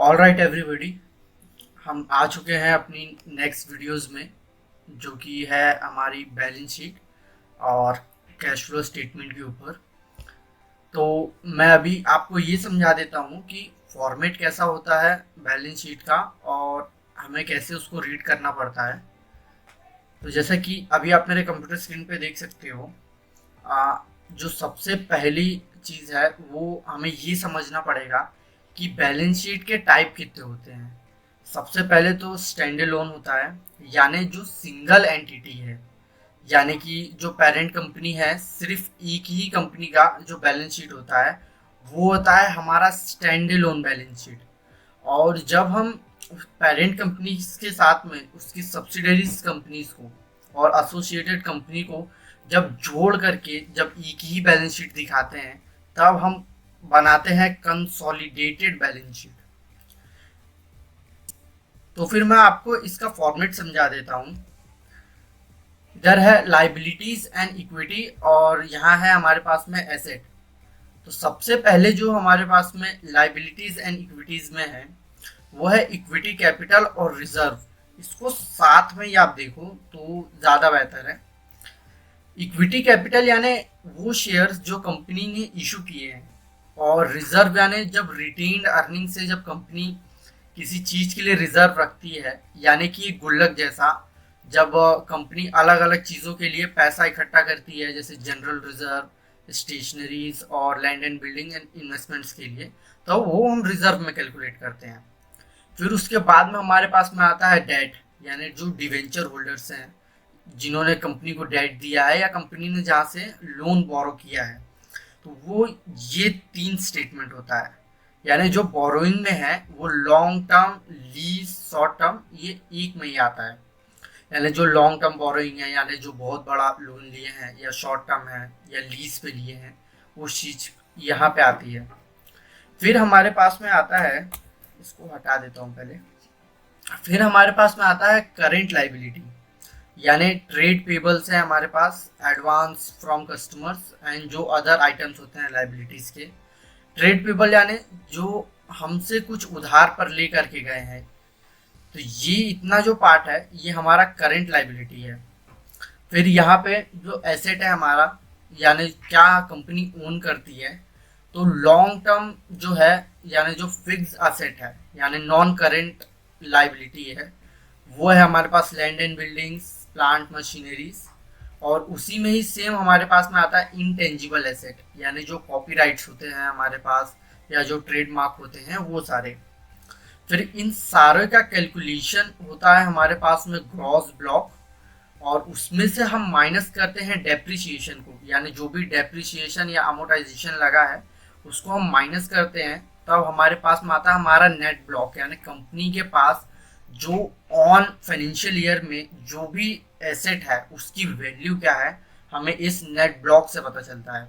All right everybody, हम आ चुके हैं अपनी नेक्स्ट वीडियोस में, जो कि है हमारी बैलेंस शीट और कैश फ्लो स्टेटमेंट के ऊपर। तो मैं अभी आपको ये समझा देता हूँ कि फॉर्मेट कैसा होता है बैलेंस शीट का और हमें कैसे उसको रीड करना पड़ता है। तो जैसा कि अभी आप मेरे कंप्यूटर स्क्रीन पे देख सकते हो, जो सबसे पहली चीज़ है वो हमें ये समझना पड़ेगा कि बैलेंस शीट के टाइप कितने होते हैं। सबसे पहले तो स्टैंड अलोन होता है, यानी जो सिंगल एंटिटी है, यानी कि जो पेरेंट कंपनी है, सिर्फ एक ही कंपनी का जो बैलेंस शीट होता है वो होता है हमारा स्टैंड अलोन बैलेंस शीट। और जब हम पेरेंट कंपनी के साथ में उसकी सब्सिडरीज कंपनीज को और एसोसिएटेड कंपनी को जब जोड़ करके जब एक ही बैलेंस शीट दिखाते हैं, तब हम बनाते हैं कंसोलिडेटेड बैलेंस शीट। तो फिर मैं आपको इसका फॉर्मेट समझा देता हूँ। इधर है लाइबिलिटीज एंड इक्विटी और यहाँ है हमारे पास में एसेट। तो सबसे पहले जो हमारे पास में लाइबिलिटीज एंड इक्विटीज में है वो है इक्विटी कैपिटल और रिजर्व। इसको साथ में ही आप देखो तो ज़्यादा बेहतर है। इक्विटी कैपिटल यानी वो शेयर्स जो कंपनी ने इशू किए हैं, और रिजर्व यानी जब रिटेन्ड अर्निंग से जब कंपनी किसी चीज़ के लिए रिजर्व रखती है, यानी कि एक गुल्लक जैसा। जब कंपनी अलग अलग चीज़ों के लिए पैसा इकट्ठा करती है, जैसे जनरल रिजर्व, स्टेशनरीज और land and building and investments के लिए, तो वो हम रिजर्व में कैलकुलेट करते हैं। फिर उसके बाद में हमारे पास में आता है डेट, यानी जो डिवेंचर होल्डर्स हैं, जिन्होंने कंपनी को डेट दिया है या कंपनी ने जहाँ से लोन बोरो किया है। तो वो ये तीन स्टेटमेंट होता है। यानी जो बोरोइंग में है वो long term, lease, short term, ये एक में ही आता है। यानी जो लॉन्ग टर्म बोरोइंग है, यानी जो बहुत बड़ा लोन लिए हैं, या शॉर्ट टर्म है या लीज पे लिए हैं, वो चीज यहाँ पे आती है। फिर हमारे पास में आता है, इसको हटा देता हूँ पहले। फिर हमारे पास में आता है करेंट लाइबिलिटी, यानी ट्रेड पेबल्स है हमारे पास, एडवांस फ्रॉम कस्टमर्स एंड जो अदर आइटम्स होते हैं लाइबिलिटीज के। ट्रेड पेबल यानी जो हमसे कुछ उधार पर ले करके गए हैं। तो ये इतना जो पार्ट है ये हमारा करेंट लाइबिलिटी है। फिर यहाँ पे जो एसेट है हमारा, यानी क्या कंपनी ओन करती है, तो लॉन्ग टर्म जो है, यानी जो फिक्स असेट है, यानी नॉन करेंट लाइबिलिटी है, वो है हमारे पास land and buildings, plant machineries. और उसी में ही सेम हमारे पास में आता है इनटेंजिबल एसेट, यानी जो कॉपीराइट्स होते हैं हमारे पास या जो ट्रेडमार्क होते हैं वो सारे। फिर इन सारे का कैलकुलेशन होता है हमारे पास में ग्रॉस ब्लॉक, और उसमें से हम माइनस करते हैं डेप्रिसिएशन को, यानी जो भी डेप्रिसिएशन या अमोटाइजेशन लगा है उसको हम माइनस करते हैं। तब हमारे पास में आता है हमारा नेट ब्लॉक, यानी कंपनी के पास जो ऑन फाइनेंशियल ईयर में जो भी एसेट है उसकी वैल्यू क्या है, हमें इस नेट ब्लॉक से पता चलता है।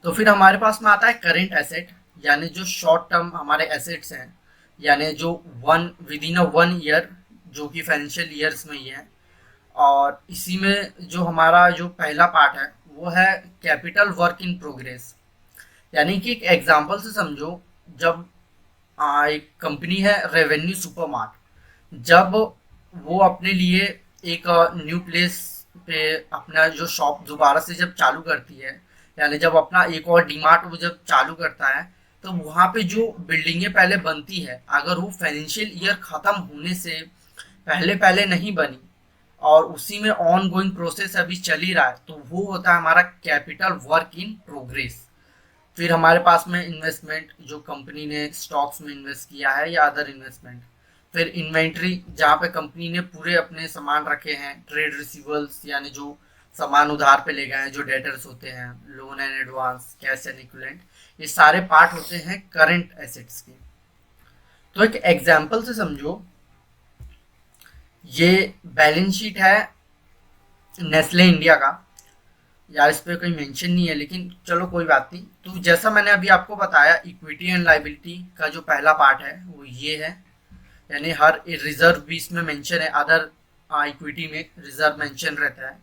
तो फिर हमारे पास में आता है करेंट एसेट, यानी जो शॉर्ट टर्म हमारे एसेट्स हैं, यानी जो one with in a one year, जो कि फाइनेंशियल ईयर्स में ही है। और इसी में जो हमारा जो पहला पार्ट है वो है कैपिटल वर्क इन प्रोग्रेस। यानी कि एक एग्जांपल से समझो, जब एक कंपनी है रेवेन्यू सुपरमार्ट, जब वो अपने लिए एक न्यू प्लेस पे अपना जो शॉप दोबारा से जब चालू करती है, यानी जब अपना एक और डीमार्ट वो जब चालू करता है, तो वहाँ पे जो बिल्डिंगें पहले बनती है, अगर वो फाइनेंशियल ईयर ख़त्म होने से पहले पहले नहीं बनी और उसी में ऑन गोइंग प्रोसेस अभी चल ही रहा है, तो वो होता है हमारा कैपिटल वर्क इन प्रोग्रेस। फिर हमारे पास में इन्वेस्टमेंट, जो कंपनी ने स्टॉक्स में इन्वेस्ट किया है या अदर इन्वेस्टमेंट। फिर इन्वेंट्री, जहाँ पे कंपनी ने पूरे अपने सामान रखे हैं। ट्रेड रिसीवर्स, यानी जो सामान उधार पे ले गए हैं, जो डेटर्स होते हैं, loan and advance, cash and equivalent, ये सारे पार्ट होते हैं करंट एसेट्स के। तो एक एग्जांपल से समझो, ये बैलेंस शीट है नेस्ले इंडिया का। यार इस पे कोई मेंशन नहीं है, लेकिन चलो कोई बात नहीं। तो जैसा मैंने अभी आपको बताया, इक्विटी एंड लाइबिलिटी का जो पहला पार्ट है वो ये है, यानी हर रिजर्व भी इसमें मेंशन है, अदर इक्विटी में रिजर्व मेंशन रहता है।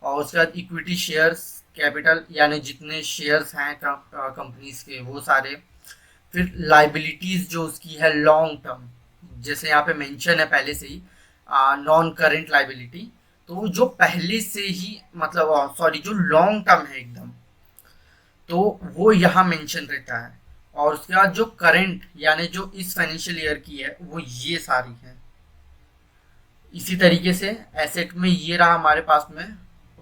और उसके बाद इक्विटी शेयर्स कैपिटल, यानी जितने शेयर्स हैं कंपनीज के वो सारे। फिर लाइबिलिटीज जो उसकी है लॉन्ग टर्म, जैसे यहाँ पे मेंशन है पहले से ही नॉन करेंट लाइबिलिटी, तो जो पहले से ही मतलब सॉरी जो लॉन्ग टर्म है एकदम, तो वो यहाँ मेंशन रहता है। और उसके बाद जो करंट यानी जो इस फाइनेंशियल ईयर की है वो ये सारी है। इसी तरीके से एसेट में ये रहा हमारे पास में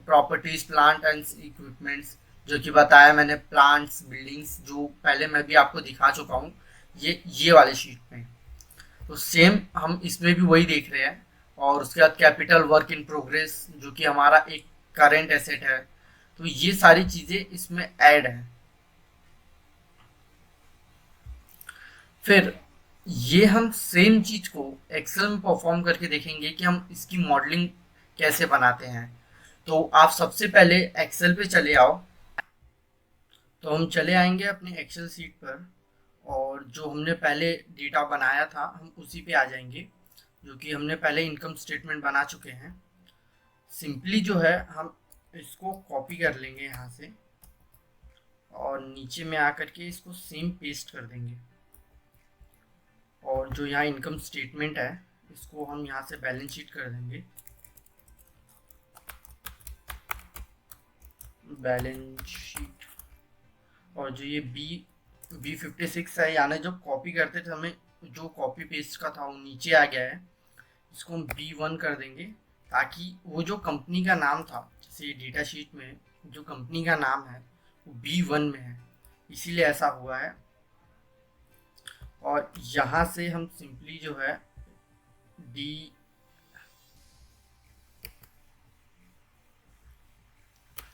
प्रॉपर्टीज प्लांट एंड इक्विपमेंट्स, जो कि बताया मैंने प्लांट्स बिल्डिंग्स, जो पहले मैं भी आपको दिखा चुका हूँ ये वाले शीट में। तो सेम हम इसमें भी वही देख रहे हैं। और उसके बाद कैपिटल वर्क इन प्रोग्रेस जो कि हमारा एक करेंट एसेट है। तो ये सारी चीज़ें इसमें ऐड है। फिर ये हम सेम चीज को एक्सेल में परफॉर्म करके देखेंगे कि हम इसकी मॉडलिंग कैसे बनाते हैं। तो आप सबसे पहले एक्सेल पे चले आओ। तो हम चले आएंगे अपने एक्सेल सीट पर, और जो हमने पहले डेटा बनाया था हम उसी पे आ जाएंगे, जो कि हमने पहले इनकम स्टेटमेंट बना चुके हैं। सिंपली जो है हम इसको कॉपी कर लेंगे यहाँ से, और नीचे में आकर के इसको सेम पेस्ट कर देंगे। और जो यहाँ इनकम स्टेटमेंट है इसको हम यहाँ से बैलेंस शीट कर देंगे, बैलेंस शीट। और जो ये B56 है, यानी जो कॉपी करते थे हमें जो कॉपी पेस्ट का था वो नीचे आ गया है, इसको हम B1 कर देंगे, ताकि वो जो कंपनी का नाम था, जैसे डेटा शीट में जो कंपनी का नाम है वो B1 में है, इसीलिए ऐसा हुआ है। और यहाँ से हम सिंपली जो है डी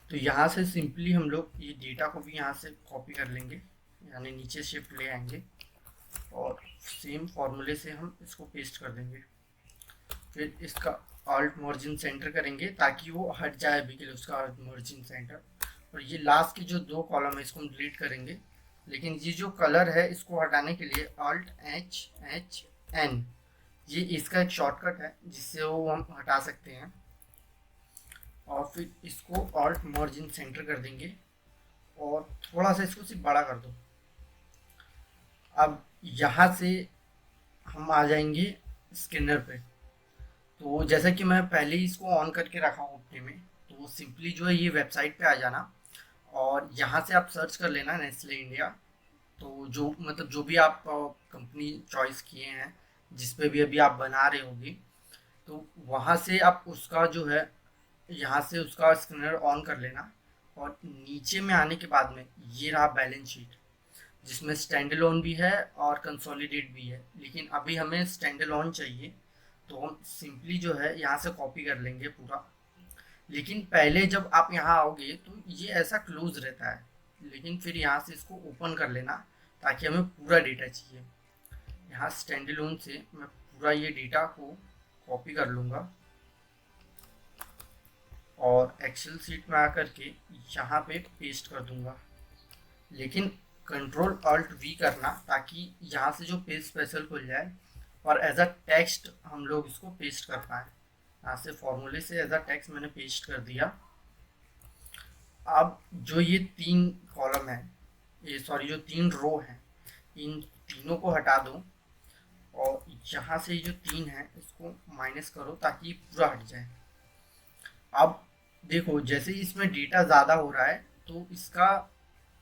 तो यहाँ से सिंपली हम लोग ये डेटा को भी यहाँ से कॉपी कर लेंगे, यानी नीचे शिफ्ट ले आएंगे और सेम फॉर्मूले से हम इसको पेस्ट कर देंगे। फिर इसका ऑल्ट मार्जिन सेंटर करेंगे ताकि वो हट जाए अभी के लिए, उसका ऑल्ट मार्जिन सेंटर। और ये लास्ट के जो 2 कॉलम है इसको हम डिलीट करेंगे, लेकिन ये जो कलर है इसको हटाने के लिए Alt+H+N, ये इसका एक शॉर्टकट है जिससे वो हम हटा सकते हैं। और फिर इसको ऑल्ट मार्जिन सेंटर कर देंगे और थोड़ा सा इसको सिर्फ बड़ा कर दो। अब यहाँ से हम आ जाएंगे स्कैनर पे। तो जैसा कि मैं पहले ही इसको ऑन करके रखा हूँ अपने में, तो सिंपली जो है ये वेबसाइट पे आ जाना और यहाँ से आप सर्च कर लेना नेस्ले इंडिया। तो जो मतलब जो भी आप कंपनी चॉइस किए हैं, जिस पे भी अभी आप बना रहे होंगे, तो वहाँ से आप उसका जो है यहाँ से उसका स्कैनर ऑन कर लेना। और नीचे में आने के बाद में ये रहा बैलेंस शीट, जिसमें स्टैंड अलोन भी है और कंसोलिडेट भी है, लेकिन अभी हमें स्टैंड अलोन चाहिए, तो हम सिंपली जो है यहाँ से कॉपी कर लेंगे पूरा। लेकिन पहले जब आप यहाँ आओगे तो ये ऐसा क्लोज रहता है, लेकिन फिर यहाँ से इसको ओपन कर लेना ताकि हमें पूरा डेटा चाहिए। यहाँ स्टैंड अलोन से मैं पूरा ये डेटा को कॉपी कर लूँगा और एक्सेल शीट में आकर के यहाँ पे पेस्ट कर दूँगा। लेकिन Ctrl+Alt+V करना, ताकि यहाँ से जो पेज स्पेशल खुल जाए और एज अ टेक्स्ट हम लोग इसको पेस्ट कर पाए। यहाँ से फॉर्मूले से एज अ टेक्स्ट मैंने पेस्ट कर दिया। अब जो ये 3 कॉलम है, ये सॉरी जो 3 रो हैं, इन तीनों को हटा दो और यहाँ से जो 3 है इसको माइनस करो ताकि ये पूरा हट जाए। अब देखो जैसे ही इसमें डेटा ज़्यादा हो रहा है तो इसका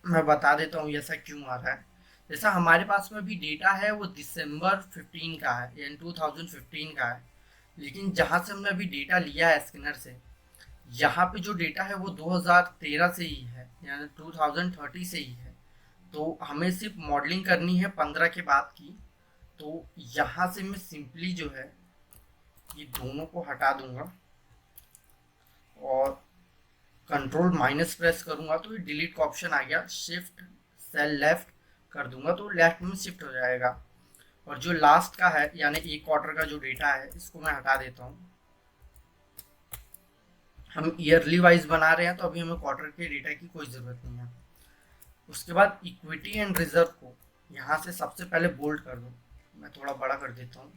मैं बता देता हूँ ऐसा क्यों आ रहा है। जैसा हमारे पास में भी डेटा है वो दिसंबर 15 का है, यानी 2015 का है, लेकिन जहाँ से हमने अभी डेटा लिया है स्कैनर से, यहाँ पे जो डेटा है वो 2013 से ही है, यानी 2030 से ही है। तो हमें सिर्फ मॉडलिंग करनी है 15 के बाद की। तो यहाँ से मैं सिंपली जो है ये दोनों को हटा दूंगा और Ctrl- प्रेस करूंगा तो ये डिलीट का ऑप्शन आ गया। शिफ्ट सेल लेफ्ट कर दूंगा तो लेफ्ट में शिफ्ट हो जाएगा। और जो लास्ट का है यानी एक क्वार्टर का जो डेटा है इसको मैं हटा देता हूँ। हम ईयरली वाइज बना रहे हैं तो अभी हमें क्वार्टर के डेटा की कोई ज़रूरत नहीं है। उसके बाद इक्विटी एंड रिजर्व को यहाँ से सबसे पहले बोल्ड कर दो, मैं थोड़ा बड़ा कर देता हूँ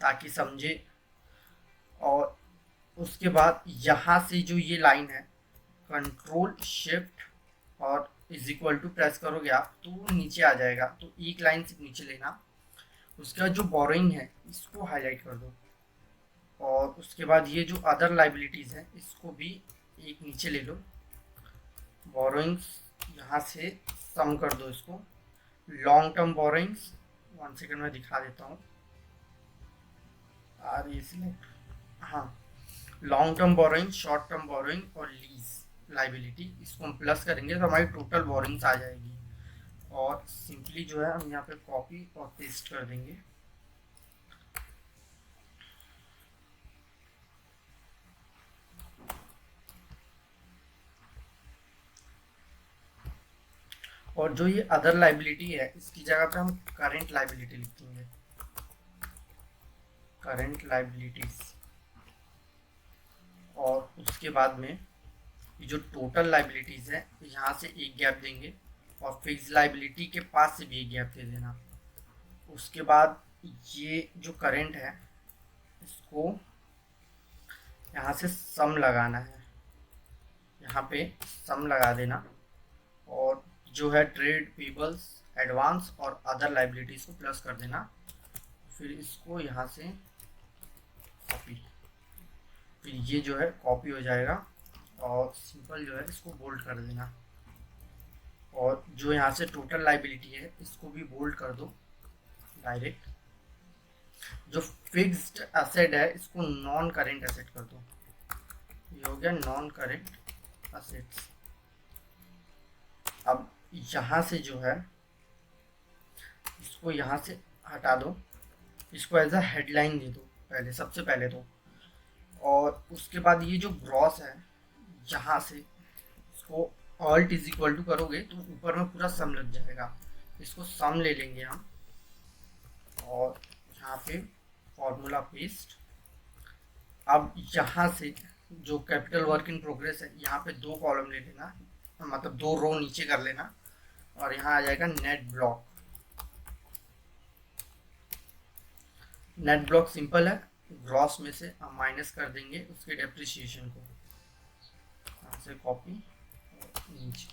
ताकि समझे। और उसके बाद यहाँ से जो ये लाइन है Ctrl Shift और इज इक्वल टू प्रेस करोगे आप तो वो नीचे आ जाएगा, तो एक लाइन से नीचे लेना। उसके बाद जो बोरोइंग है इसको हाईलाइट कर दो, और उसके बाद ये जो अदर लाइबिलिटीज़ है इसको भी एक नीचे ले लो। बोरोइंग्स यहाँ से सम कर दो इसको। लॉन्ग टर्म बोरोइंग्स, 1 सेकेंड में दिखा देता हूँ। आर सिलेक्ट, हाँ, long term borrowing, short term borrowing और लीज लाइबिलिटी, इसको हम प्लस करेंगे तो हमारी टोटल बोरोइंग्स आ जाएगी। और सिंपली जो है हम यहाँ पे कॉपी और पेस्ट कर देंगे। और जो ये अदर लाइबिलिटी है इसकी जगह पे हम करेंट लाइबिलिटी लिखेंगे, करेंट लाइबिलिटीज। और उसके बाद में ये जो टोटल लाइबिलिटीज है यहाँ से एक गैप देंगे, और फिक्स लाइबिलिटी के पास से भी एक गैप दे देना। उसके बाद ये जो करेंट है इसको यहाँ से सम लगाना है, यहाँ पे सम लगा देना। और जो है ट्रेड पेबल्स, एडवांस और अदर लाइबिलिटीज को प्लस कर देना। फिर इसको यहाँ से कॉपी, फिर ये जो है कॉपी हो जाएगा, और सिंपल जो है इसको बोल्ड कर देना। और जो यहाँ से टोटल लाइबिलिटी है इसको भी बोल्ड कर दो डायरेक्ट। जो फिक्स्ड एसेट है इसको नॉन करेंट एसेट कर दो, ये हो गया नॉन करेंट एसेट्स। अब यहाँ से जो है इसको यहाँ से हटा दो, इसको एज अ हेडलाइन दे दो पहले, सबसे पहले तो। और उसके बाद ये जो ग्रॉस है यहाँ से इसको ऑल्ट इज इक्वल टू करोगे तो ऊपर में पूरा सम लग जाएगा। इसको सम ले लेंगे हम, और यहाँ पे फॉर्मूला पेस्ट। अब यहाँ से जो कैपिटल वर्क इन प्रोग्रेस है यहाँ पे 2 कॉलम ले लेना, मतलब 2 रो नीचे कर लेना, और यहाँ आ जाएगा net block. Net block simple है, ग्रॉस में से हम माइनस कर देंगे उसके डेप्रिसिएशन को, यहाँ से कॉपी नीचे,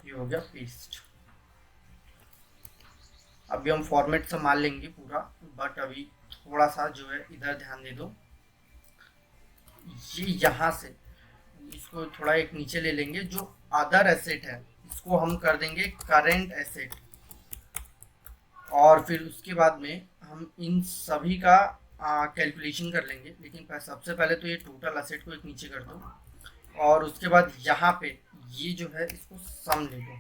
ये हो गया पेस्ट। अभी हम फॉर्मेट संभाल लेंगे पूरा, बट अभी थोड़ा सा जो है इधर ध्यान दे दो। ये यहाँ से इसको थोड़ा एक नीचे ले लेंगे, जो अदर एसेट है इसको हम कर देंगे करेंट एसेट। और फिर उसके बाद में हम इन सभी का कैलकुलेशन कर लेंगे, लेकिन सबसे पहले तो ये टोटल एसेट को एक नीचे कर दो। और उसके बाद यहाँ पे ये जो है इसको सम ले लो,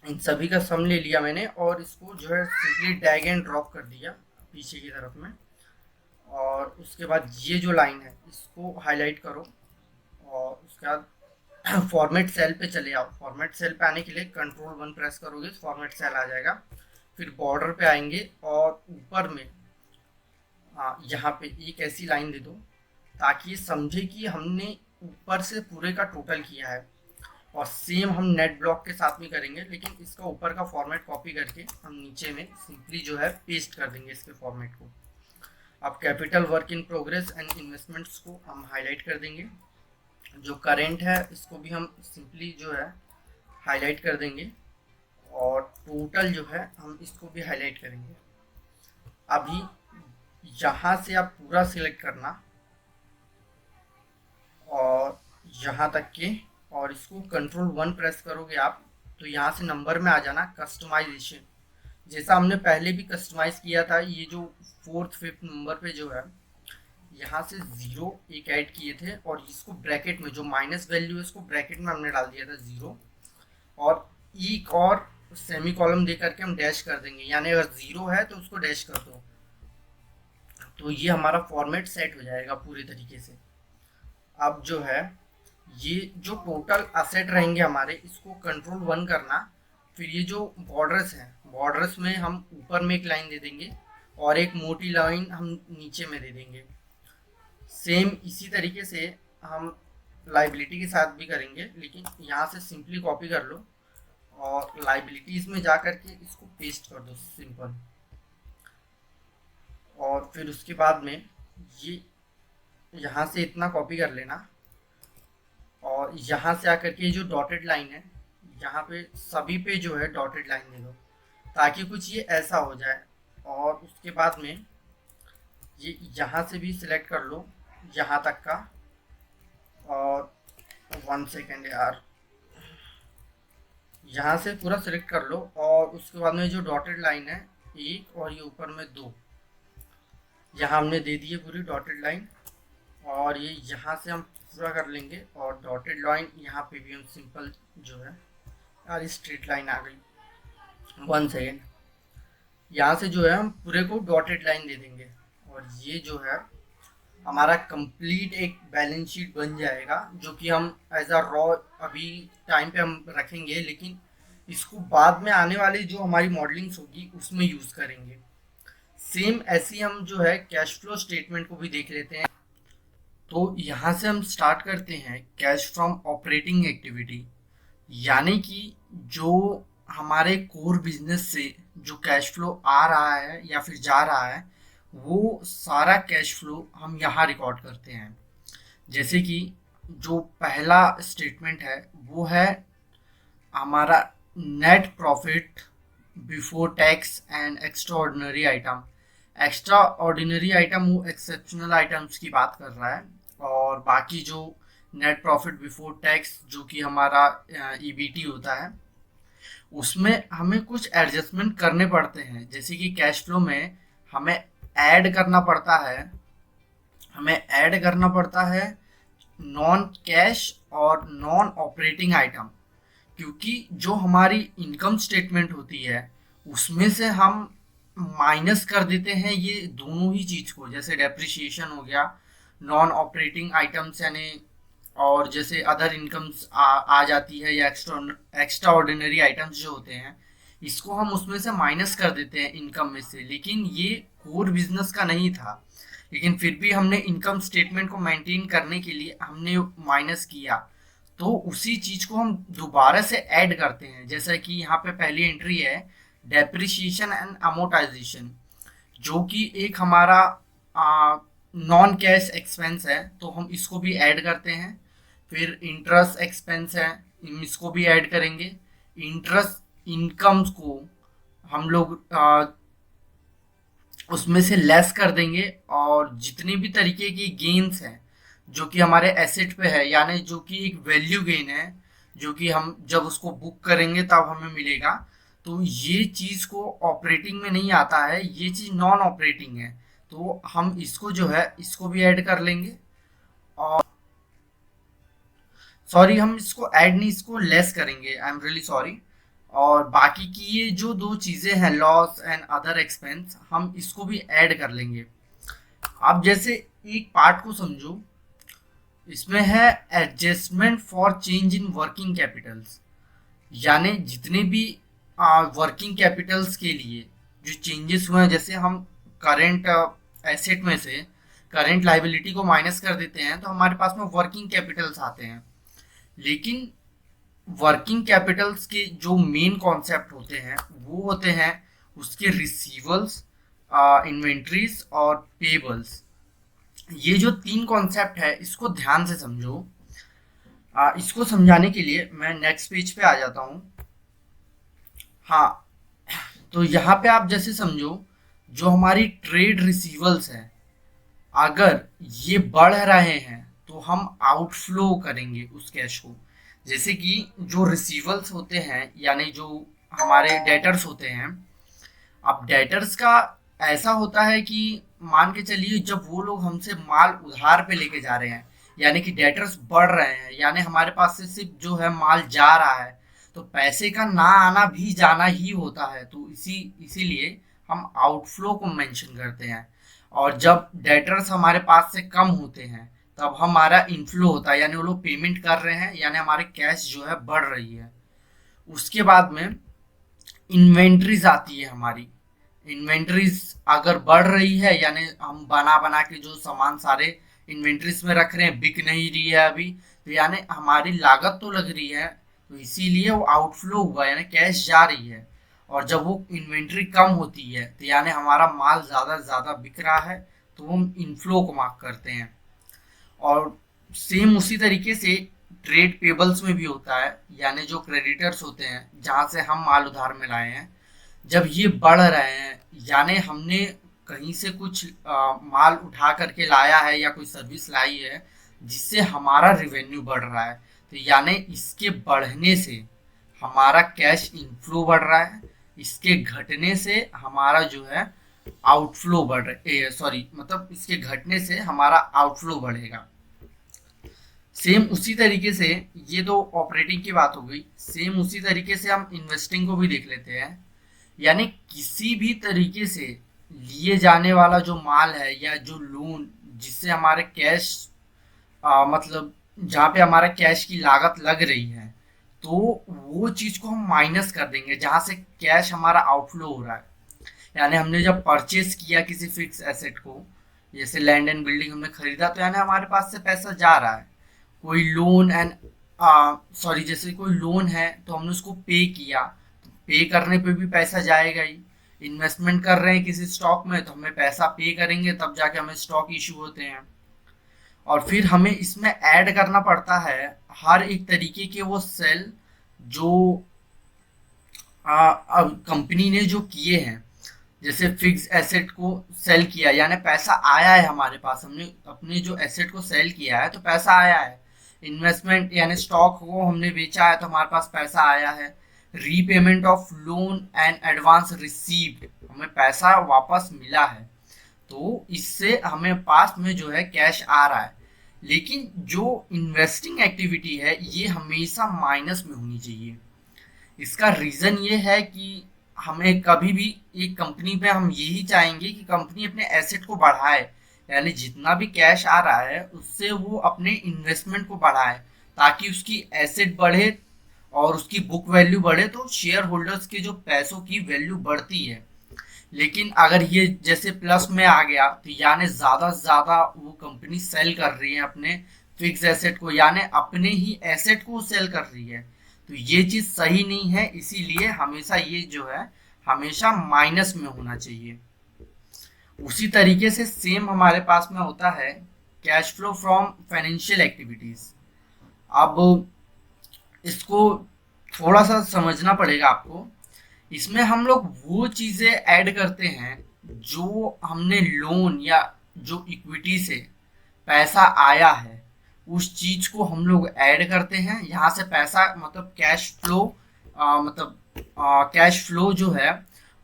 इन सभी का सम ले लिया मैंने, और इसको जो है सिंपली ड्रैग एंड ड्रॉप कर दिया पीछे की तरफ में। और उसके बाद ये जो लाइन है इसको हाईलाइट करो, और उसके बाद फॉर्मेट सेल पे चले आओ। फॉर्मेट सेल पे आने के लिए Ctrl+1 प्रेस करोगे तो फॉर्मेट सेल आ जाएगा। फिर बॉर्डर पे आएंगे और ऊपर में यहाँ पे एक ऐसी लाइन दे दो ताकि ये समझे कि हमने ऊपर से पूरे का टोटल किया है। और सेम हम नेट ब्लॉक के साथ में करेंगे, लेकिन इसका ऊपर का फॉर्मेट कॉपी करके हम नीचे में सिंपली जो है पेस्ट कर देंगे इसके फॉर्मेट को। अब capital work in progress and investments को हम हाईलाइट कर देंगे। जो करेंट है इसको भी हम सिंपली जो है हाईलाइट कर देंगे, और टोटल जो है हम इसको भी हाईलाइट करेंगे। अभी यहाँ से आप पूरा सिलेक्ट करना, और यहाँ तक के, और इसको Ctrl+1 प्रेस करोगे आप तो यहाँ से नंबर में आ जाना कस्टमाइजेशन, जैसा हमने पहले भी कस्टमाइज किया था। ये जो 4th 5th नंबर पे जो है यहाँ से 0 एक ऐड किए थे, और इसको ब्रैकेट में जो माइनस वैल्यू है इसको ब्रैकेट में हमने डाल दिया था 0, और एक और सेमी कॉलम दे करके हम डैश कर देंगे, यानी अगर 0 है तो उसको डैश कर दो, तो ये हमारा फॉर्मेट सेट हो जाएगा पूरे तरीके से। अब जो है ये जो टोटल एसेट रहेंगे हमारे इसको Ctrl+1 करना। फिर ये जो बॉर्डर्स हैं, बॉर्डर्स में हम ऊपर में एक लाइन दे देंगे और एक मोटी लाइन हम नीचे में दे देंगे। सेम इसी तरीके से हम लाइबिलिटी के साथ भी करेंगे, लेकिन यहाँ से सिंपली कॉपी कर लो और लाइबिलिटीज़ में जा कर के इसको पेस्ट कर दो सिंपल। और फिर उसके बाद में ये यहाँ से इतना कॉपी कर लेना, और यहाँ से आकर के जो डॉटेड लाइन है, यहाँ पे सभी पे जो है डॉटेड लाइन दे दो, ताकि कुछ ये ऐसा हो जाए। और उसके बाद में ये यहाँ से भी सिलेक्ट कर लो यहाँ तक का। और 1 सेकेंड यार, यहाँ से पूरा सिलेक्ट कर लो। और उसके बाद में जो डॉटेड लाइन है एक, और ये ऊपर में 2, यहाँ हमने दे दी है पूरी डॉटेड लाइन। और ये यहाँ से हम पूरा कर लेंगे। और डॉटेड लाइन यहाँ पे भी हम सिंपल जो है, यार स्ट्रेट लाइन आ गई, 1 सेकेंड, यहाँ से जो है हम पूरे को डॉटेड लाइन दे देंगे। और ये जो है हमारा कंप्लीट एक बैलेंस शीट बन जाएगा, जो कि हम एज अ रॉ अभी टाइम पे हम रखेंगे, लेकिन इसको बाद में आने वाली जो हमारी मॉडलिंग्स होगी उसमें यूज़ करेंगे। सेम ऐसे ही हम जो है कैश फ्लो स्टेटमेंट को भी देख लेते हैं। तो यहाँ से हम स्टार्ट करते हैं कैश फ्रॉम ऑपरेटिंग एक्टिविटी, यानी कि जो हमारे कोर बिजनेस से जो कैश फ्लो आ रहा है या फिर जा रहा है, वो सारा कैश फ्लो हम यहाँ रिकॉर्ड करते हैं। जैसे कि जो पहला स्टेटमेंट है वो है हमारा net profit before tax and extra ordinary item. Extra ordinary item वो एक्सेप्शनल आइटम्स की बात कर रहा है, और बाकी जो नेट प्रॉफिट बिफोर टैक्स जो कि हमारा ईबीटी होता है, उसमें हमें कुछ एडजस्टमेंट करने पड़ते हैं। जैसे कि कैश फ्लो में हमें ऐड करना पड़ता है, नॉन कैश और नॉन ऑपरेटिंग आइटम, क्योंकि जो हमारी इनकम स्टेटमेंट होती है उसमें से हम माइनस कर देते हैं ये दोनों ही चीज़ को। जैसे डेप्रिसिएशन हो गया, नॉन ऑपरेटिंग आइटम्स यानी, और जैसे अदर इनकम्स आ जाती है, या एक्स्ट्रा ऑर्डिनरी आइटम्स जो होते हैं, इसको हम उसमें से माइनस कर देते हैं इनकम में से। लेकिन ये कोर बिजनेस का नहीं था, लेकिन फिर भी हमने इनकम स्टेटमेंट को मेंटेन करने के लिए हमने माइनस किया, तो उसी चीज को हम दोबारा से ऐड करते हैं। जैसा कि यहाँ पे पहली एंट्री है डेप्रिसिएशन एंड अमोर्टाइजेशन, जो कि एक हमारा नॉन कैश एक्सपेंस है, तो हम इसको भी ऐड करते हैं। फिर इंटरेस्ट एक्सपेंस है, इसको भी ऐड करेंगे। इंटरेस्ट इनकम्स को हम लोग उसमें से लेस कर देंगे। और जितने भी तरीके की गेन्स हैं जो कि हमारे एसेट पे है, यानी जो कि एक वैल्यू गेन है, जो कि हम जब उसको बुक करेंगे तब हमें मिलेगा, तो ये चीज़ को ऑपरेटिंग में नहीं आता है, ये चीज़ नॉन ऑपरेटिंग है, तो हम इसको जो है इसको भी ऐड कर लेंगे। और सॉरी, हम इसको ऐड नहीं, इसको लेस करेंगे, आई एम रियली सॉरी। और बाकी की ये जो दो चीज़ें हैं, लॉस एंड अदर एक्सपेंस, हम इसको भी ऐड कर लेंगे। अब जैसे एक पार्ट को समझो, इसमें है adjustment for change in working Capitals, यानी जितने भी वर्किंग कैपिटल्स के लिए जो चेंजेस हुए हैं, जैसे हम करेंट एसेट में से करेंट लाइबिलिटी को माइनस कर देते हैं तो हमारे पास में वर्किंग कैपिटल्स आते हैं। लेकिन वर्किंग कैपिटल्स के जो मेन कॉन्सेप्ट होते हैं वो होते हैं उसके रिसीवल्स, इन्वेंट्रीज और पेबल्स। ये जो 3 कॉन्सेप्ट है इसको ध्यान से समझो। इसको समझाने के लिए मैं नेक्स्ट पेज पे आ जाता हूँ। हाँ, तो यहाँ पे आप जैसे समझो, जो हमारी ट्रेड रिसीवल्स है, अगर ये बढ़ रहे हैं तो हम आउटफ्लो करेंगे उस कैश को। जैसे कि जो रिसीवल्स होते हैं, यानी जो हमारे डेटर्स होते हैं, अब डेटर्स का ऐसा होता है कि मान के चलिए जब वो लोग हमसे माल उधार पे लेके जा रहे हैं, यानी कि डेटर्स बढ़ रहे हैं, यानी हमारे पास से सिर्फ जो है माल जा रहा है, तो पैसे का ना आना भी जाना ही होता है, तो इसीलिए हम आउटफ्लो को मेंशन करते हैं। और जब डेटर्स हमारे पास से कम होते हैं तब हमारा इनफ्लो होता है, यानी वो लोग पेमेंट कर रहे हैं, यानी हमारे कैश जो है बढ़ रही है। उसके बाद में इन्वेंट्रीज आती है हमारी। इन्वेंट्रीज अगर बढ़ रही है, यानी हम बना बना के जो सामान सारे इन्वेंट्रीज में रख रहे हैं, बिक नहीं रही है अभी, तो यानी हमारी लागत तो लग रही है, तो इसीलिए वो आउटफ्लो हुआ, यानी कैश जा रही है। और जब वो इन्वेंट्री कम होती है तो यानी हमारा माल ज़्यादा से ज़्यादा बिक रहा है, तो हम इनफ्लो को मार्क करते हैं। और सेम उसी तरीके से ट्रेड पेबल्स में भी होता है, यानी जो क्रेडिटर्स होते हैं जहाँ से हम माल उधार में लाए हैं, जब ये बढ़ रहे हैं यानी हमने कहीं से कुछ माल उठा करके लाया है या कोई सर्विस लाई है जिससे हमारा रेवेन्यू बढ़ रहा है, तो यानी इसके बढ़ने से हमारा कैश इनफ्लो बढ़ रहा है, इसके घटने से हमारा जो है आउटफ्लो बढ़ रहा, सॉरी मतलब इसके घटने से हमारा आउटफ्लो बढ़ेगा। सेम उसी तरीके से, ये तो ऑपरेटिंग की बात हो गई, सेम उसी तरीके से हम इन्वेस्टिंग को भी देख लेते हैं। यानी किसी भी तरीके से लिए जाने वाला जो माल है या जो लोन जिससे हमारे कैश मतलब जहाँ पे हमारा कैश की लागत लग रही है, तो वो चीज को हम माइनस कर देंगे जहाँ से कैश हमारा आउटफ्लो हो रहा है। यानी हमने जब परचेस किया किसी फिक्स एसेट को, जैसे लैंड एंड बिल्डिंग हमने खरीदा, तो यानी हमारे पास से पैसा जा रहा है। कोई लोन एंड सॉरी जैसे कोई लोन है तो हमने उसको पे किया, तो पे करने पे भी पैसा जाएगा ही। इन्वेस्टमेंट कर रहे हैं किसी स्टॉक में तो हमें पैसा पे करेंगे तब जाके हमें स्टॉक इशू होते हैं। और फिर हमें इसमें ऐड करना पड़ता है हर एक तरीके के वो सेल जो कंपनी ने जो किए हैं। जैसे फिक्स एसेट को सेल किया यानी पैसा आया है हमारे पास, हमने अपने जो एसेट को सेल किया है तो पैसा आया है। इन्वेस्टमेंट यानी स्टॉक को हमने बेचा है तो हमारे पास पैसा आया है। Repayment of loan and advance received, हमें पैसा वापस मिला है, तो इससे हमें पास में जो है कैश आ रहा है। लेकिन जो इन्वेस्टिंग एक्टिविटी है ये हमेशा माइनस में होनी चाहिए। इसका रीज़न ये है कि हमें कभी भी एक कंपनी पे हम यही चाहेंगे कि कंपनी अपने एसेट को बढ़ाए, यानी जितना भी कैश आ रहा है उससे वो अपने इन्वेस्टमेंट को बढ़ाए ताकि उसकी एसेट बढ़े और उसकी बुक वैल्यू बढ़े, तो शेयर होल्डर्स के जो पैसों की वैल्यू बढ़ती है। लेकिन अगर ये जैसे प्लस में आ गया तो यानी ज़्यादा से ज़्यादा वो कंपनी सेल कर रही है अपने फिक्स एसेट को, यानी अपने ही एसेट को सेल कर रही है, तो ये चीज़ सही नहीं है। इसीलिए हमेशा ये जो है हमेशा माइनस में होना चाहिए। उसी तरीके से सेम हमारे पास में होता है cash flow from financial activities. अब इसको थोड़ा सा समझना पड़ेगा आपको। इसमें हम लोग वो चीज़ें ऐड करते हैं जो हमने लोन या जो इक्विटी से पैसा आया है उस चीज को हम लोग ऐड करते हैं। यहाँ से पैसा मतलब कैश फ्लो मतलब कैश फ्लो जो है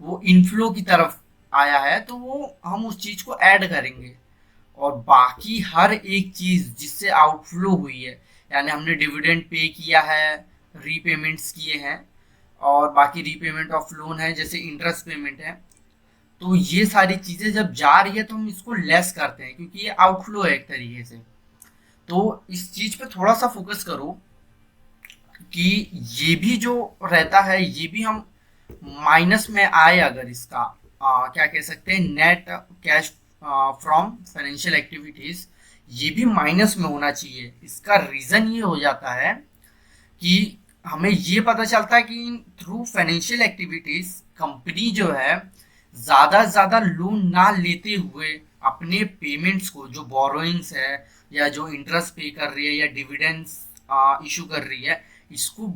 वो इनफ्लो की तरफ आया है तो वो हम उस चीज को ऐड करेंगे। और बाकी हर एक चीज जिससे आउटफ्लो हुई है, यानी हमने डिविडेंड पे किया है, रीपेमेंट्स किए हैं और बाकी रीपेमेंट ऑफ लोन है जैसे इंटरेस्ट पेमेंट है, तो ये सारी चीजें जब जा रही है तो हम इसको लेस करते हैं क्योंकि ये आउटफ्लो है एक तरीके से। तो इस चीज पे थोड़ा सा फोकस करो कि ये भी जो रहता है ये भी हम माइनस में आए अगर इसका क्या कह सकते हैं net cash from financial activities, ये भी माइनस में होना चाहिए। इसका रीजन ये हो जाता है कि हमें ये पता चलता है कि थ्रू फाइनेंशियल एक्टिविटीज कंपनी जो है ज़्यादा से ज़्यादा लोन ना लेते हुए अपने पेमेंट्स को, जो बोरोइंग्स है या जो इंटरेस्ट पे कर रही है या डिविडेंड्स इशू कर रही है, इसको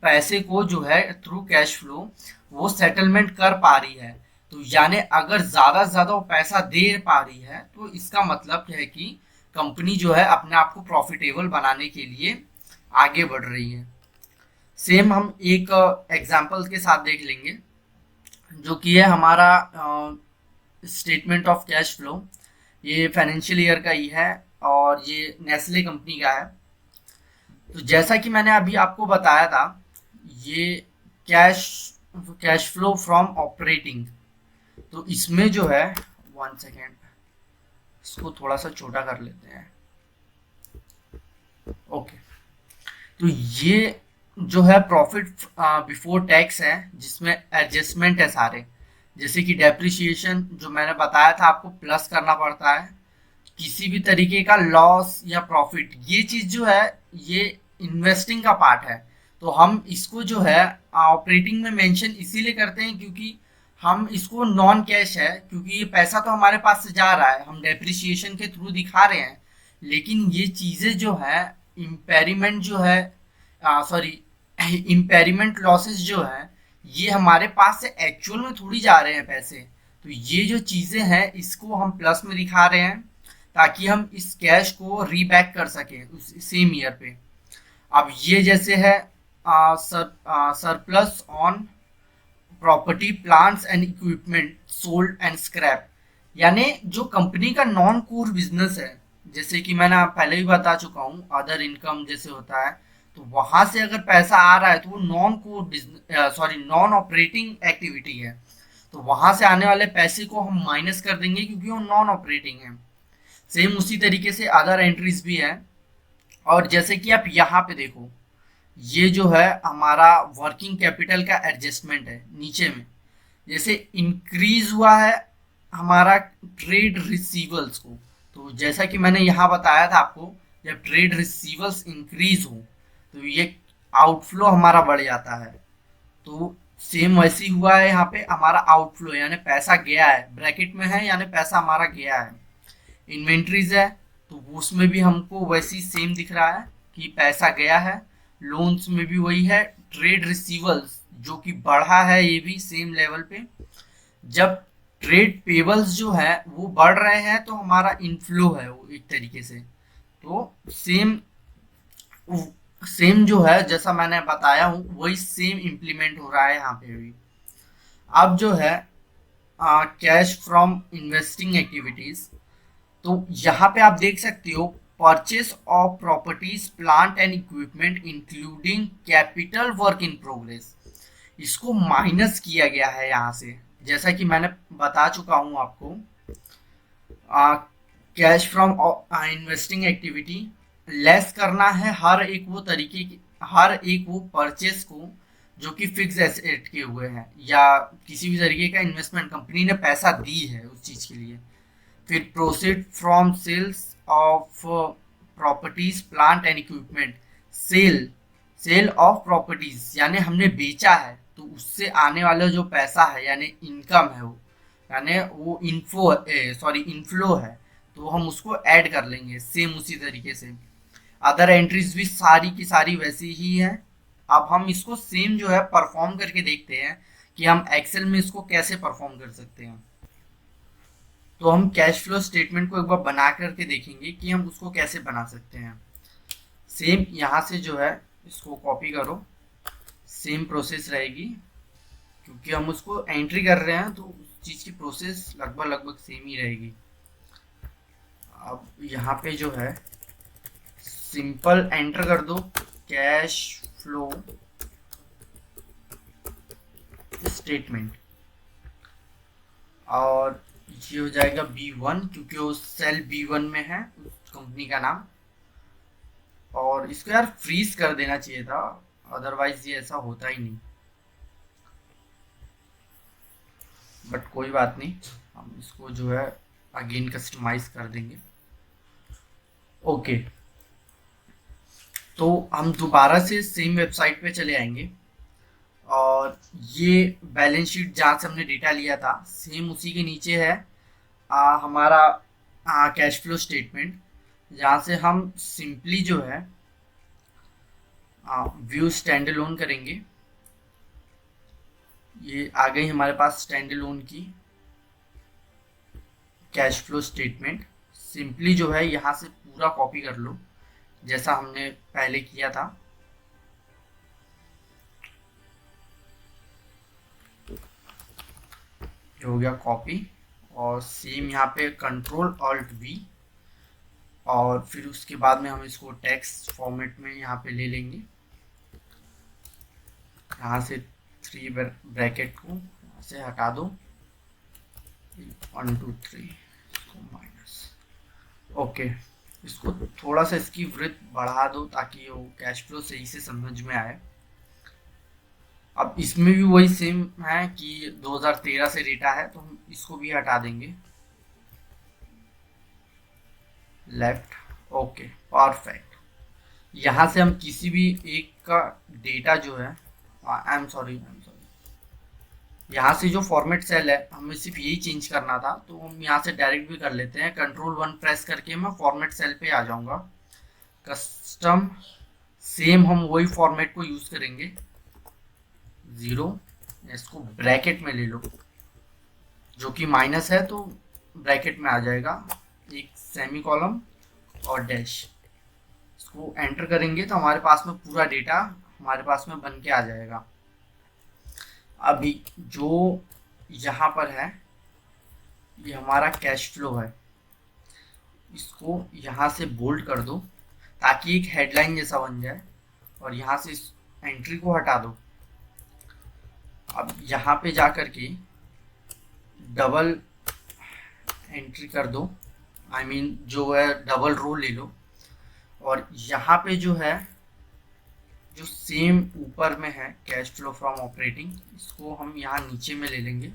पैसे को जो है थ्रू कैश फ्लो वो सेटलमेंट कर पा रही है। तो यानी अगर ज़्यादा से ज़्यादा वो पैसा दे पा रही है तो इसका मतलब है कि कंपनी जो है अपने आप को प्रॉफिटेबल बनाने के लिए आगे बढ़ रही है। सेम हम एक एग्जाम्पल के साथ देख लेंगे जो कि है हमारा स्टेटमेंट ऑफ कैश फ्लो। ये फाइनेंशियल ईयर का ही है और ये नेस्ले कंपनी का है। तो जैसा कि मैंने अभी आपको बताया था, ये कैश फ्लो फ्रॉम ऑपरेटिंग, तो इसमें जो है 1 सेकेंड इसको थोड़ा सा छोटा कर लेते हैं। ओके, तो ये जो है प्रॉफिट बिफोर टैक्स है जिसमें एडजस्टमेंट है सारे, जैसे कि डेप्रिसिएशन जो मैंने बताया था आपको प्लस करना पड़ता है, किसी भी तरीके का लॉस या प्रॉफिट, ये चीज़ जो है ये इन्वेस्टिंग का पार्ट है। तो हम इसको जो है ऑपरेटिंग में मेंशन इसीलिए करते हैं क्योंकि हम इसको नॉन कैश है, क्योंकि ये पैसा तो हमारे पास से जा रहा है, हम डेप्रिसिएशन के थ्रू दिखा रहे हैं, लेकिन ये चीज़ें जो है इम्पेरिमेंट जो है, सॉरी, इम्पेरिमेंट लॉसेस जो है, ये हमारे पास से एक्चुअल में थोड़ी जा रहे हैं पैसे। तो ये जो चीज़ें हैं इसको हम प्लस में दिखा रहे हैं ताकि हम इस कैश को रीबैक कर सकें उस सेम ईयर पे। अब ये जैसे है surplus on property plants and equipment sold and scrap, यानी जो कंपनी का नॉन कोर बिजनेस है, जैसे कि मैंने पहले भी बता चुका हूँ अदर इनकम जैसे होता है, तो वहां से अगर पैसा आ रहा है तो वो non core business, sorry, non operating activity है। तो वहां से आने वाले पैसे को हम माइनस कर देंगे क्योंकि वो नॉन ऑपरेटिंग है। सेम उसी तरीके से अदर एंट्रीज भी है। और जैसे कि आप यहाँ पे देखो, ये जो है हमारा वर्किंग कैपिटल का एडजस्टमेंट है नीचे में। जैसे इंक्रीज हुआ है हमारा ट्रेड रिसीवल्स को, तो जैसा कि मैंने यहाँ बताया था आपको, जब ट्रेड रिसीवल्स इंक्रीज हो तो ये आउटफ्लो हमारा बढ़ जाता है। तो सेम वैसे ही हुआ है यहाँ पे, हमारा आउटफ्लो यानी पैसा गया है, ब्रैकेट में है यानी पैसा हमारा गया है। इन्वेंट्रीज है तो उसमें भी हमको वैसे ही सेम दिख रहा है कि पैसा गया है। लोन्स में भी वही है। ट्रेड रिसीवल्स जो कि बढ़ा है ये भी सेम लेवल पे। जब ट्रेड पेबल्स जो है वो बढ़ रहे हैं तो हमारा इनफ्लो है वो एक तरीके से। तो सेम सेम जो है जैसा मैंने बताया हूँ वही सेम इम्प्लीमेंट हो रहा है यहाँ पे भी। अब जो है कैश फ्रॉम इन्वेस्टिंग एक्टिविटीज, तो यहाँ पे आप देख सकते हो purchase of properties plant and equipment including capital work in progress, इसको माइनस किया गया है यहाँ से। जैसा कि मैंने बता चुका हूँ आपको, cash from investing activity less करना है हर एक वो तरीके की, हर एक वो परचेस को जो कि फिक्स एसेट के हुए हैं या किसी भी तरीके का इन्वेस्टमेंट कंपनी ने पैसा दी है उस चीज़ के लिए। फिर proceed from sales of properties plant and equipment, sale of properties यानी हमने बेचा है तो उससे आने वाला जो पैसा है यानी इनकम है वो, यानी वो इनफ्लो है, तो हम उसको ऐड कर लेंगे सेम उसी तरीके से। अदर एंट्रीज भी सारी की सारी वैसी ही है। अब हम इसको सेम जो है परफॉर्म करके देखते हैं कि हम एक्सेल में इसको कैसे परफॉर्म कर सकते हैं। तो हम कैश फ्लो स्टेटमेंट को एक बार बना करके देखेंगे कि हम उसको कैसे बना सकते हैं। सेम यहाँ से जो है इसको कॉपी करो, सेम प्रोसेस रहेगी क्योंकि हम उसको एंट्री कर रहे हैं तो उस चीज़ की प्रोसेस लगभग सेम ही रहेगी। अब यहाँ पे जो है सिंपल एंटर कर दो कैश फ्लो स्टेटमेंट, और ये हो जाएगा B1 क्योंकि वो सेल B1 में है उस कंपनी का नाम। और इसको यार फ्रीज कर देना चाहिए था, अदरवाइज ये ऐसा होता ही नहीं, बट कोई बात नहीं, हम इसको जो है अगेन कस्टमाइज कर देंगे। ओके, तो हम दोबारा से सेम वेबसाइट पे चले आएंगे और ये बैलेंस शीट जहाँ से हमने डेटा लिया था सेम उसी के नीचे है हमारा कैश फ्लो स्टेटमेंट, जहाँ से हम सिंपली जो है व्यू स्टैंड अलोन करेंगे। ये आ गई हमारे पास स्टैंड अलोन की कैश फ्लो स्टेटमेंट। सिंपली जो है यहाँ से पूरा कॉपी कर लो जैसा हमने पहले किया था। हो गया कॉपी, और सेम यहाँ पे कंट्रोल ऑल्ट वी, और फिर उसके बाद में हम इसको टेक्स्ट फॉर्मेट में यहाँ पे ले लेंगे। यहाँ से 3 ब्रैकेट को यहाँ से हटा दो, 1 2 3 इसको माइनस। ओके, इसको थोड़ा सा इसकी वृद्ध बढ़ा दो ताकि वो कैश फ्लो सही से समझ में आए। अब इसमें भी वही सेम है कि 2013 से डेटा है तो हम इसको भी हटा देंगे लेफ्ट। Okay, perfect. यहाँ से हम किसी भी एक का डेटा जो है आई एम सॉरी यहाँ से जो फॉर्मेट सेल है हमें सिर्फ यही चेंज करना था, तो हम यहाँ से डायरेक्ट भी कर लेते हैं। कंट्रोल 1 प्रेस करके मैं फॉर्मेट सेल पे आ जाऊँगा। कस्टम सेम हम वही फॉर्मेट को यूज करेंगे, 0, इसको ब्रैकेट में ले लो, जो कि माइनस है तो ब्रैकेट में आ जाएगा, एक सेमी कॉलम और डैश। इसको एंटर करेंगे तो हमारे पास में पूरा डेटा हमारे पास में बन के आ जाएगा। अभी जो यहाँ पर है ये हमारा कैश फ्लो है, इसको यहाँ से बोल्ड कर दो ताकि एक हेडलाइन जैसा बन जाए, और यहाँ से इस एंट्री को हटा दो। अब यहाँ पे जा कर के डबल एंट्री कर दो, आई मीन जो है डबल रो ले लो, और यहाँ पे जो है जो सेम ऊपर में है कैश फ्लो फ्रॉम ऑपरेटिंग, इसको हम यहाँ नीचे में ले लेंगे,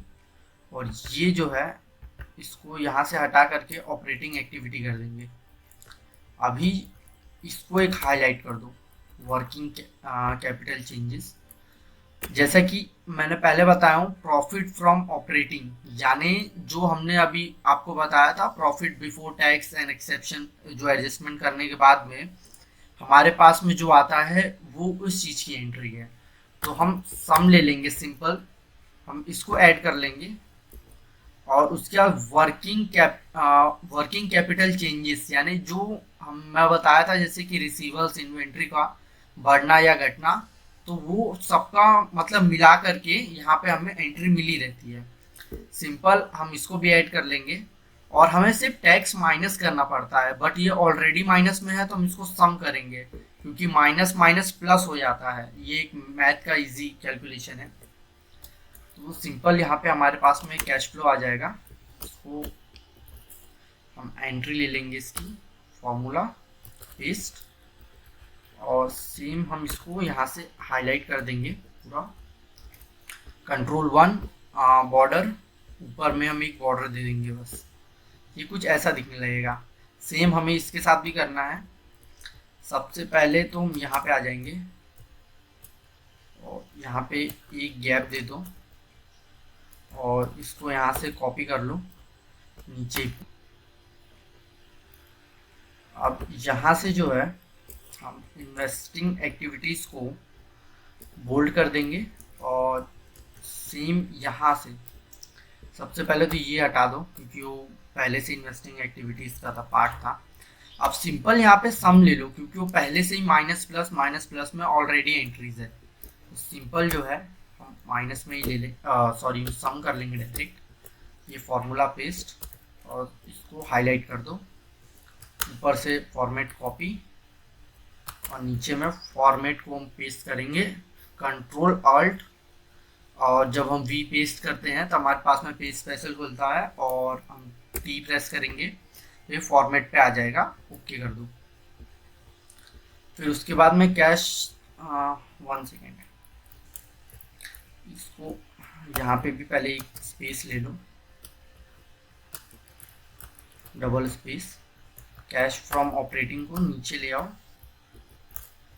और ये जो है इसको यहाँ से हटा करके ऑपरेटिंग एक्टिविटी कर देंगे। अभी इसको एक हाईलाइट कर दो, वर्किंग कैपिटल चेंजेस। जैसा कि मैंने पहले बताया हूँ, प्रॉफिट फ्रॉम ऑपरेटिंग यानी जो हमने अभी आपको बताया था profit before tax and exception, जो एडजस्टमेंट करने के बाद में हमारे पास में जो आता है वो उस चीज़ की एंट्री है। तो हम सम ले लेंगे सिंपल, हम इसको ऐड कर लेंगे, और उसके बाद वर्किंग कैपिटल चेंजेस यानी जो मैं बताया था जैसे कि रिसीवर्स इन्वेंट्री का बढ़ना या घटना, तो वो सबका मतलब मिला करके यहाँ पे हमें एंट्री मिली रहती है। सिंपल हम इसको भी ऐड कर लेंगे, और हमें सिर्फ टैक्स माइनस करना पड़ता है, बट ये ऑलरेडी माइनस में है तो हम इसको सम करेंगे, क्योंकि माइनस माइनस प्लस हो जाता है। ये एक मैथ का इजी कैलकुलेशन है। तो सिंपल यहाँ पे हमारे पास में कैश फ्लो आ जाएगा, इसको हम एंट्री ले लेंगे, इसकी फॉर्मूला पेस्ट, और सेम हम इसको यहाँ से हाईलाइट कर देंगे पूरा, Ctrl+1 बॉर्डर, ऊपर में हम एक बॉर्डर दे देंगे बस, ये कुछ ऐसा दिखने लगेगा। सेम हमें इसके साथ भी करना है। सबसे पहले तो हम यहाँ पे आ जाएंगे और यहाँ पे एक गैप दे दो, और इसको यहाँ से कॉपी कर लो नीचे। अब यहाँ से जो है हम इन्वेस्टिंग एक्टिविटीज़ को बोल्ड कर देंगे, और सेम यहाँ से सबसे पहले तो ये हटा दो क्योंकि वो पहले से इन्वेस्टिंग एक्टिविटीज़ का था पार्ट था। अब सिंपल यहाँ पे सम ले लो क्योंकि वो पहले से ही माइनस प्लस में ऑलरेडी एंट्रीज है, तो सिंपल जो है हम माइनस में ही ले लें, सॉरी सम कर लेंगे डायरेक्ट। ये फॉर्मूला पेस्ट, और इसको हाईलाइट कर दो, ऊपर से फॉर्मेट कॉपी, और नीचे में फॉर्मेट को हम पेस्ट करेंगे Ctrl+Alt, और जब हम वी पेस्ट करते हैं तो हमारे पास में पेस्ट स्पेशल खुलता है, और हम टी प्रेस करेंगे तो ये फॉर्मेट पे आ जाएगा। ओके कर दो। फिर उसके बाद में कैश 1 सेकेंड, इसको यहाँ पे भी पहले एक स्पेस ले लो, double space, cash from operating को नीचे ले आओ,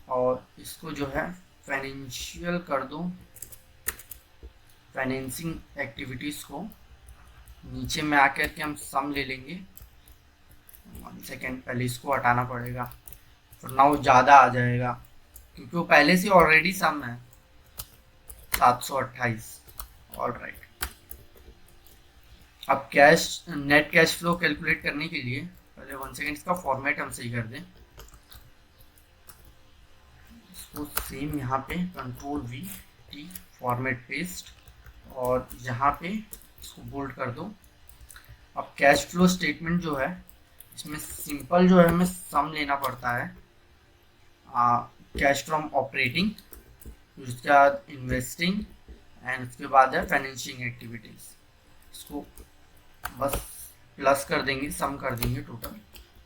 और इसको जो है फाइनेंशियल कर दो, फाइनेंसिंग एक्टिविटीज़ को नीचे में आकर के हम सम ले लेंगे। 1 सेकेंड, पहले इसको हटाना पड़ेगा वरना वो ज़्यादा आ जाएगा, क्योंकि वो पहले से ऑलरेडी सम है 728। All right. अब नेट कैश फ्लो कैलकुलेट करने के लिए पहले 1 सेकेंड इसका फॉर्मेट हम सही कर दें। इसको सेम यहाँ पे Ctrl+V फॉर्मेट पेस्ट, और यहाँ पे इसको बोल्ड कर दो। अब कैश फ्लो स्टेटमेंट जो है इसमें सिंपल जो है हमें सम लेना पड़ता है, कैश फ्रॉम ऑपरेटिंग, उसके बाद इन्वेस्टिंग, एंड उसके बाद है फाइनेंशिंग एक्टिविटीज़। इसको बस प्लस कर देंगे, सम कर देंगे टोटल,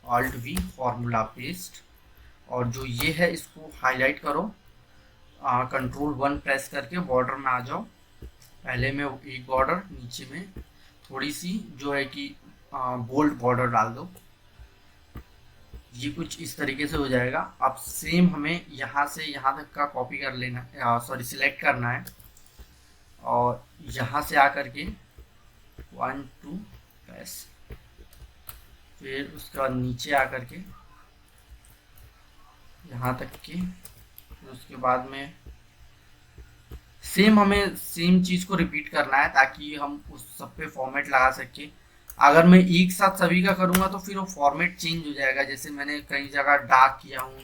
Alt+V फॉर्मूला पेस्ट, और जो ये है इसको हाईलाइट करो, Ctrl+1 प्रेस करके बॉर्डर में आ जाओ। पहले में एक बॉर्डर, नीचे में थोड़ी सी जो है कि बोल्ड बॉर्डर डाल दो। ये कुछ इस तरीके से हो जाएगा। अब सेम हमें यहाँ से यहाँ तक का कॉपी कर लेना, सॉरी सिलेक्ट करना है, और यहाँ से आकर के 1 2 प्रेस, फिर उसके बाद नीचे आकर के यहाँ तक कि उसके बाद में हमें सेम चीज़ को रिपीट करना है ताकि हम उस सब पे फॉर्मेट लगा सके। अगर मैं एक साथ सभी का करूँगा तो फिर वो फॉर्मेट चेंज हो जाएगा। जैसे मैंने कई जगह डार्क किया हूँ,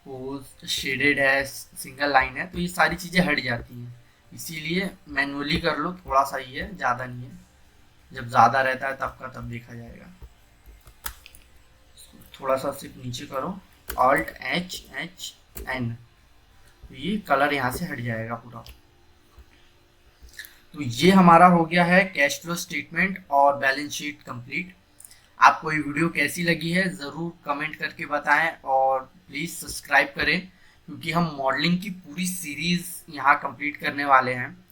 वो शेडेड है, सिंगल लाइन है, तो ये सारी चीज़ें हट जाती हैं। इसीलिए मैनुअली कर लो, थोड़ा सा ही है, ज़्यादा नहीं है। जब ज़्यादा रहता है तब का तब देखा जाएगा। थोड़ा सा सिर्फ नीचे करो, ऑल्ट एच एच एन, ये कलर यहाँ से हट जाएगा पूरा। तो ये हमारा हो गया है कैश फ्लो स्टेटमेंट और बैलेंस शीट कंप्लीट। आपको ये वीडियो कैसी लगी है ज़रूर कमेंट करके बताएं और प्लीज़ सब्सक्राइब करें, क्योंकि हम मॉडलिंग की पूरी सीरीज़ यहाँ कंप्लीट करने वाले हैं।